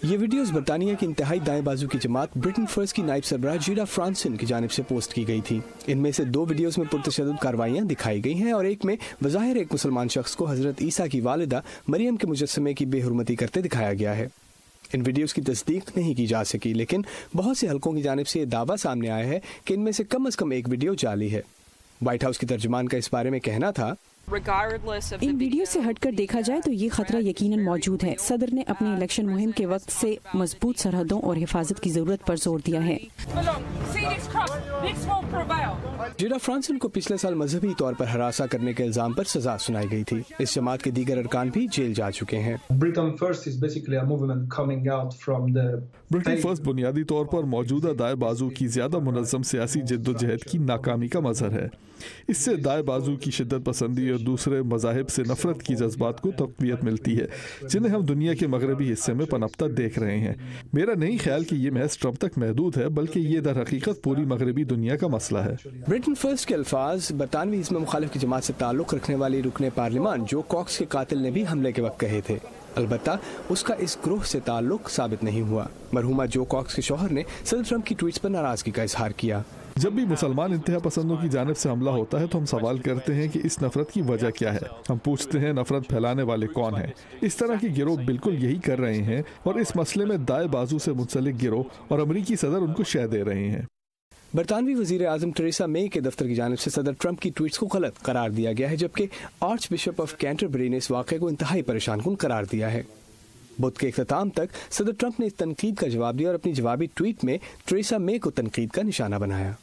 ये वीडियोस बरतानिया की इंतहाई दाएं बाजू की जमात ब्रिटेन फर्स्ट की नायब सरबराह जीडा फ्रांसन की जानिब से पोस्ट की गई थी। इनमें से 2 वीडियोस में पुरतशद्दुद कार्रवाइयां दिखाई गई हैं और एक में बज़ाहिर एक मुसलमान शख्स को हजरत ईसा की वालिदा मरियम के मुजस्समे की बेहुरमती करते दिखाया गया है। इन वीडियोस की तस्दीक नहीं की जा सकी, लेकिन बहुत से हलकों की जानिब से ये दावा सामने आया है कि इनमें से कम एक वीडियो जाली है। व्हाइट हाउस की तर्जुमान का इस बारे में कहना था, इन वीडियो से हटकर देखा जाए तो ये खतरा यकीनन मौजूद है। सदर ने अपनी इलेक्शन मुहिम के वक्त से मजबूत सरहदों और हिफाजत की जरूरत पर जोर दिया है। जीडा फ्रांसन को पिछले साल मजहबी तौर पर हरासा करने के इल्जाम पर सजा सुनाई गई थी। इस जमात के दीगर अरकान भी जेल जा चुके हैं। ब्रिटेन फर्स्ट बुनियादी तौर पर मौजूदा दाएं बाजू की ज्यादा मुनज़्ज़म सियासी जद्दोजहद की नाकामी का मज़हर है। इससे दाएं बाजू की शिद्दत पसंदी और दूसरे मज़ाहिब से नफरत की जज्बात को तक़वियत मिलती है, जिन्हें हम दुनिया के मगरबी हिस्से में पनपता देख रहे हैं। मेरा नहीं ख्याल कि ये महज ट्रंप तक महदूद है, बल्कि ये दर हकीकत पूरी मगरबी दुनिया का मसला है। ब्रिटेन फर्स्ट के अल्फाज बरतानवी हिज़्ब मुखालिफ की जमात से ताल्लुक़ रखने वाली रुकने पार्लिमान जो कॉक्स के कातिल ने भी हमले के वक्त कहे थे। अलबत्ता उसका इस ग्रोह से ताल्लुक़ साबित नहीं हुआ। मरहुमा जो कॉक्स के शौहर ने सदर ट्रंप की ट्वीट्स पर नाराजगी का इजहार किया। जब भी मुसलमान इंतहा पसंदों की जानिब से हमला होता है तो हम सवाल करते हैं कि इस नफरत की वजह क्या है। हम पूछते हैं नफरत फैलाने वाले कौन हैं। इस तरह के गिरोह बिल्कुल यही कर रहे हैं और इस मसले में दाएं बाजू से मुंसलिक गिरोह और अमरीकी सदर उनको शह दे रहे हैं। बरतानवी वज़ीर आज़म टेरेसा मे के दफ्तर की जानिब से सदर ट्रंप की ट्वीट्स को गलत करार दिया गया है, जबकि आर्च बिशप ऑफ कैंटरबरी ने इस वाक़े को इंतहाई परेशान कुन करार दिया है। बुध के इख्तिताम तक सदर ट्रंप ने इस तनकीद का जवाब दिया और अपनी जवाबी ट्वीट में टेरेसा मे को तनकीद का निशाना बनाया।